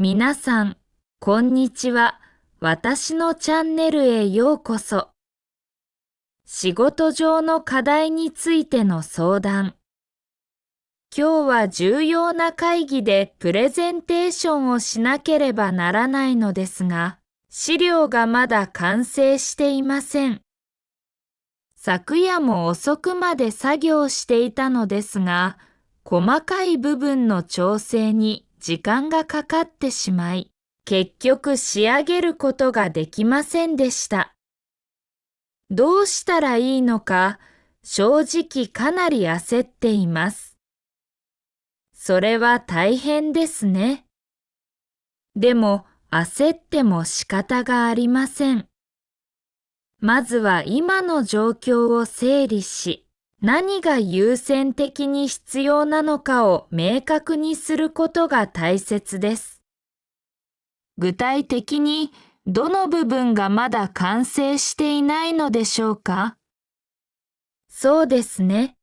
皆さん、こんにちは。私のチャンネルへようこそ。仕事上の課題についての相談。今日は重要な会議でプレゼンテーションをしなければならないのですが、資料がまだ完成していません。昨夜も遅くまで作業していたのですが、細かい部分の調整に時間がかかってしまい、結局仕上げることができませんでした。どうしたらいいのか、正直かなり焦っています。それは大変ですね。でも焦っても仕方がありません。まずは今の状況を整理し、何が優先的に必要なのかを明確にすることが大切です。具体的にどの部分がまだ完成していないのでしょうか？そうですね。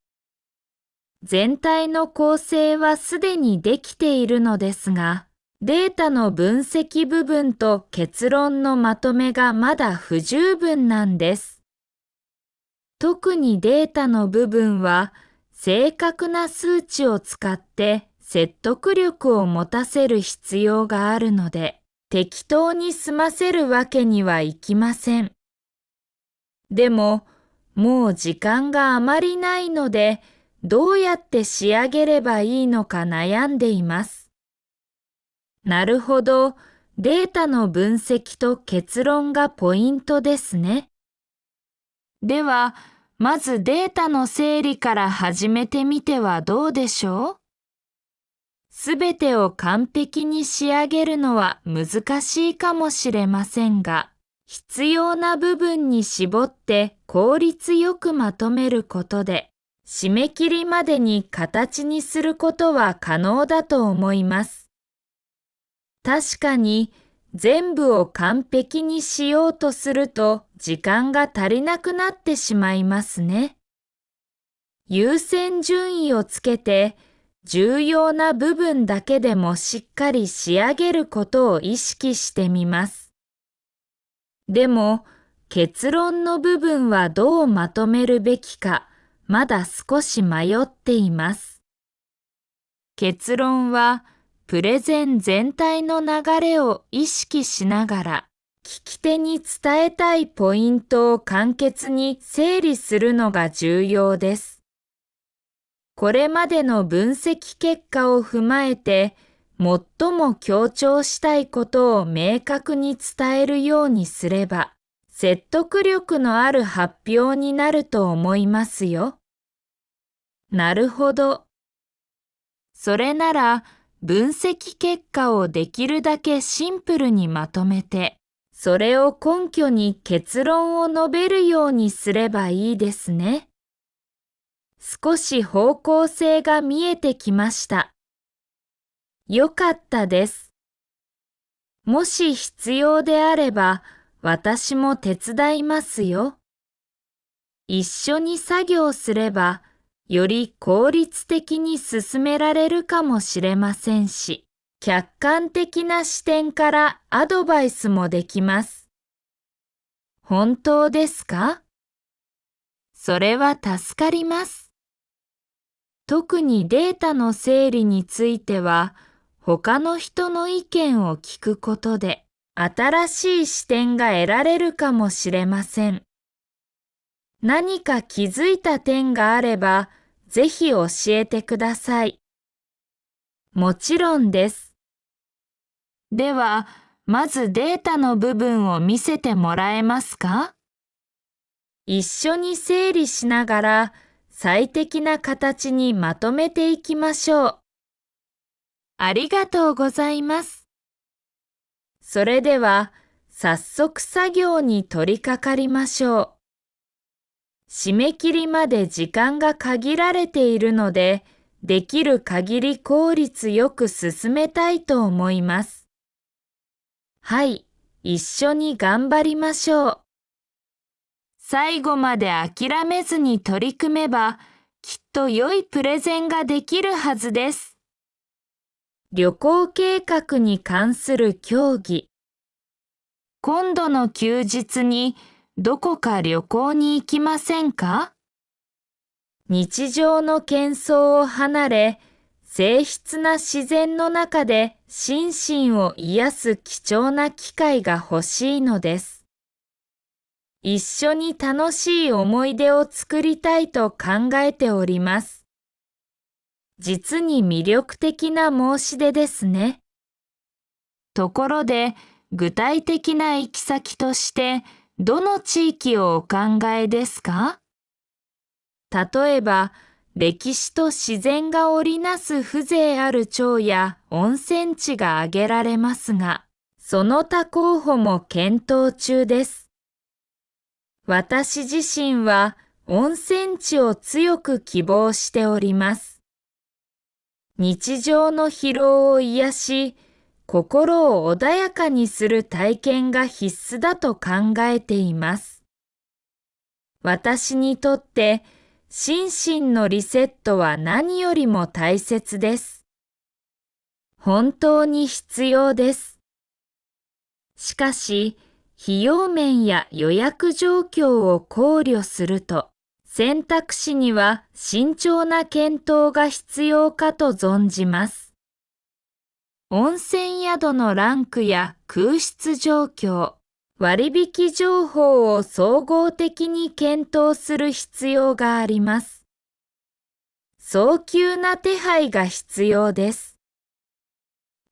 全体の構成はすでにできているのですが、データの分析部分と結論のまとめがまだ不十分なんです。特にデータの部分は、正確な数値を使って説得力を持たせる必要があるので、適当に済ませるわけにはいきません。でも、もう時間があまりないので、どうやって仕上げればいいのか悩んでいます。なるほど、データの分析と結論がポイントですね。では、まずデータの整理から始めてみてはどうでしょう？すべてを完璧に仕上げるのは難しいかもしれませんが、必要な部分に絞って効率よくまとめることで、締め切りまでに形にすることは可能だと思います。確かに、全部を完璧にしようとすると時間が足りなくなってしまいますね。優先順位をつけて、重要な部分だけでもしっかり仕上げることを意識してみます。でも、結論の部分はどうまとめるべきか、まだ少し迷っています。結論は、プレゼン全体の流れを意識しながら、聞き手に伝えたいポイントを簡潔に整理するのが重要です。これまでの分析結果を踏まえて、最も強調したいことを明確に伝えるようにすれば、説得力のある発表になると思いますよ。なるほど。それなら、分析結果をできるだけシンプルにまとめて、それを根拠に結論を述べるようにすればいいですね。少し方向性が見えてきました。よかったです。もし必要であれば、私も手伝いますよ。一緒に作業すれば、より効率的に進められるかもしれませんし、客観的な視点からアドバイスもできます。本当ですか？それは助かります。特にデータの整理については、他の人の意見を聞くことで、新しい視点が得られるかもしれません。何か気づいた点があれば、ぜひ教えてください。もちろんです。では、まずデータの部分を見せてもらえますか？一緒に整理しながら、最適な形にまとめていきましょう。ありがとうございます。それでは、早速作業に取り掛かりましょう。締め切りまで時間が限られているので、できる限り効率よく進めたいと思います。はい、一緒に頑張りましょう。最後まで諦めずに取り組めば、きっと良いプレゼンができるはずです。旅行計画に関する協議。今度の休日にどこか旅行に行きませんか？日常の喧騒を離れ、静謐な自然の中で心身を癒す貴重な機会が欲しいのです。一緒に楽しい思い出を作りたいと考えております。実に魅力的な申し出ですね。ところで、具体的な行き先として、どの地域をお考えですか？例えば、歴史と自然が織りなす風情ある町や温泉地が挙げられますが、その他候補も検討中です。私自身は温泉地を強く希望しております。日常の疲労を癒し、心を穏やかにする体験が必須だと考えています。私にとって心身のリセットは何よりも大切です。本当に必要です。しかし、費用面や予約状況を考慮すると、選択肢には慎重な検討が必要かと存じます。温泉宿のランクや空室状況、割引情報を総合的に検討する必要があります。早急な手配が必要です。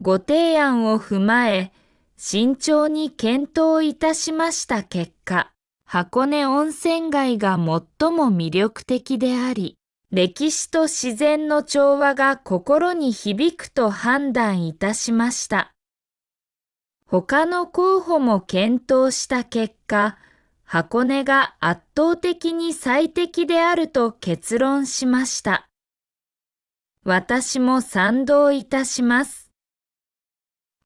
ご提案を踏まえ、慎重に検討いたしました結果、箱根温泉街が最も魅力的であり、歴史と自然の調和が心に響くと判断いたしました。他の候補も検討した結果、箱根が圧倒的に最適であると結論しました。私も賛同いたします。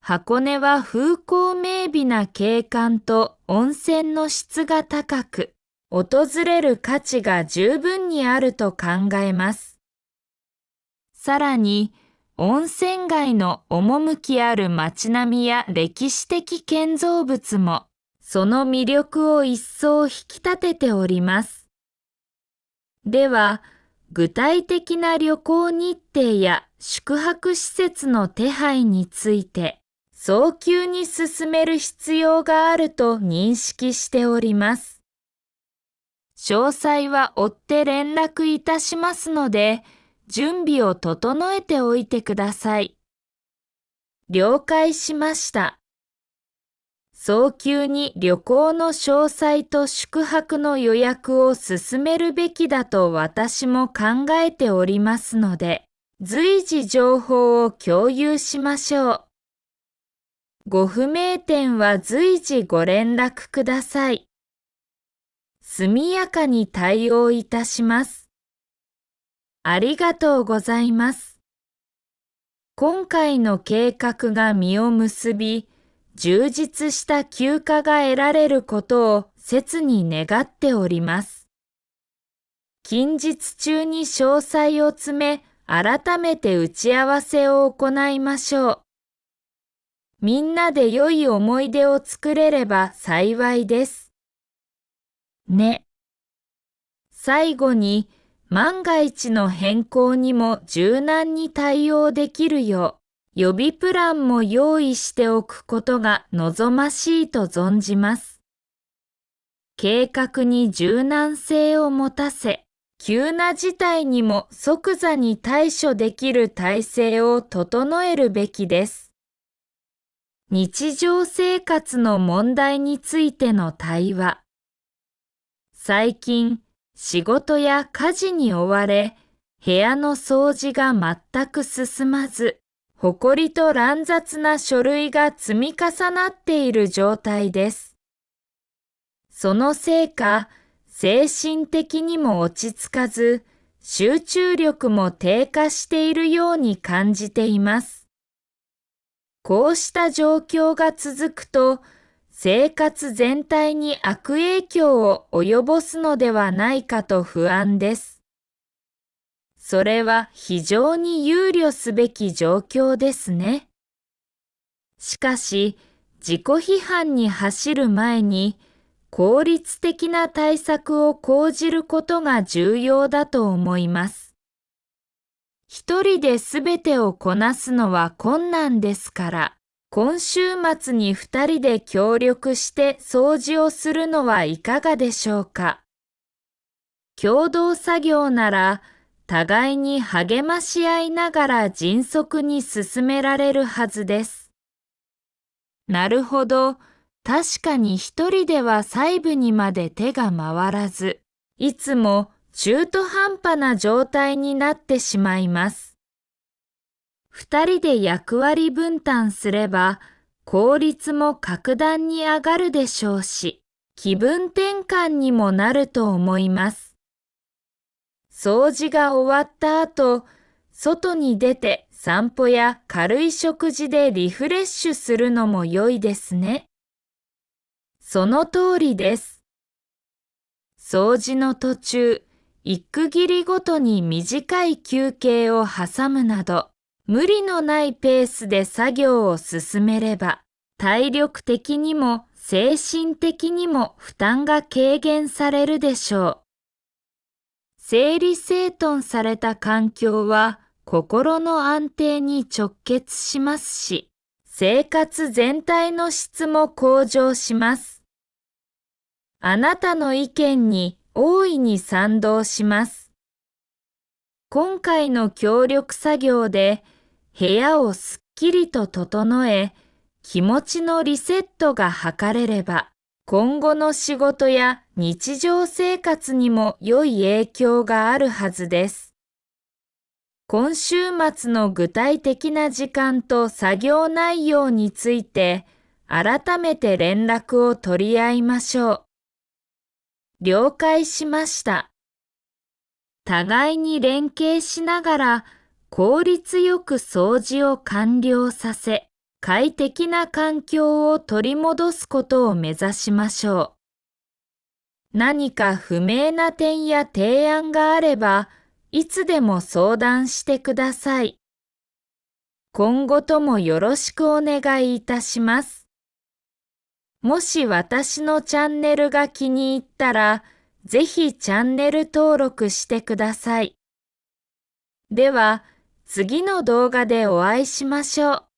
箱根は風光明媚な景観と温泉の質が高く、訪れる価値が十分にあると考えます。さらに、温泉街の趣ある街並みや歴史的建造物も、その魅力を一層引き立てております。では、具体的な旅行日程や宿泊施設の手配について、早急に進める必要があると認識しております。詳細は追って連絡いたしますので、準備を整えておいてください。了解しました。早急に旅行の詳細と宿泊の予約を進めるべきだと私も考えておりますので、随時情報を共有しましょう。ご不明点は随時ご連絡ください。速やかに対応いたします。ありがとうございます。今回の計画が実を結び、充実した休暇が得られることを切に願っております。近日中に詳細を詰め、改めて打ち合わせを行いましょう。みんなで良い思い出を作れれば幸いです。ね。最後に、万が一の変更にも柔軟に対応できるよう、予備プランも用意しておくことが望ましいと存じます。計画に柔軟性を持たせ、急な事態にも即座に対処できる体制を整えるべきです。日常生活の問題についての対話。最近、仕事や家事に追われ、部屋の掃除が全く進まず、埃と乱雑な書類が積み重なっている状態です。そのせいか、精神的にも落ち着かず、集中力も低下しているように感じています。こうした状況が続くと、生活全体に悪影響を及ぼすのではないかと不安です。それは非常に憂慮すべき状況ですね。しかし、自己批判に走る前に、効率的な対策を講じることが重要だと思います。一人ですべてをこなすのは困難ですから、今週末に二人で協力して掃除をするのはいかがでしょうか。共同作業なら、互いに励まし合いながら迅速に進められるはずです。なるほど。確かに一人では細部にまで手が回らず、いつも中途半端な状態になってしまいます。二人で役割分担すれば、効率も格段に上がるでしょうし、気分転換にもなると思います。掃除が終わった後、外に出て散歩や軽い食事でリフレッシュするのも良いですね。その通りです。掃除の途中、一区切りごとに短い休憩を挟むなど、無理のないペースで作業を進めれば、体力的にも精神的にも負担が軽減されるでしょう。整理整頓された環境は心の安定に直結しますし、生活全体の質も向上します。あなたの意見に大いに賛同します。今回の協力作業で部屋をすっきりと整え、気持ちのリセットが図れれば、今後の仕事や日常生活にも良い影響があるはずです。今週末の具体的な時間と作業内容について、改めて連絡を取り合いましょう。了解しました。互いに連携しながら効率よく掃除を完了させ、快適な環境を取り戻すことを目指しましょう。何か不明な点や提案があれば、いつでも相談してください。今後ともよろしくお願いいたします。もし私のチャンネルが気に入ったら、ぜひチャンネル登録してください。では、次の動画でお会いしましょう。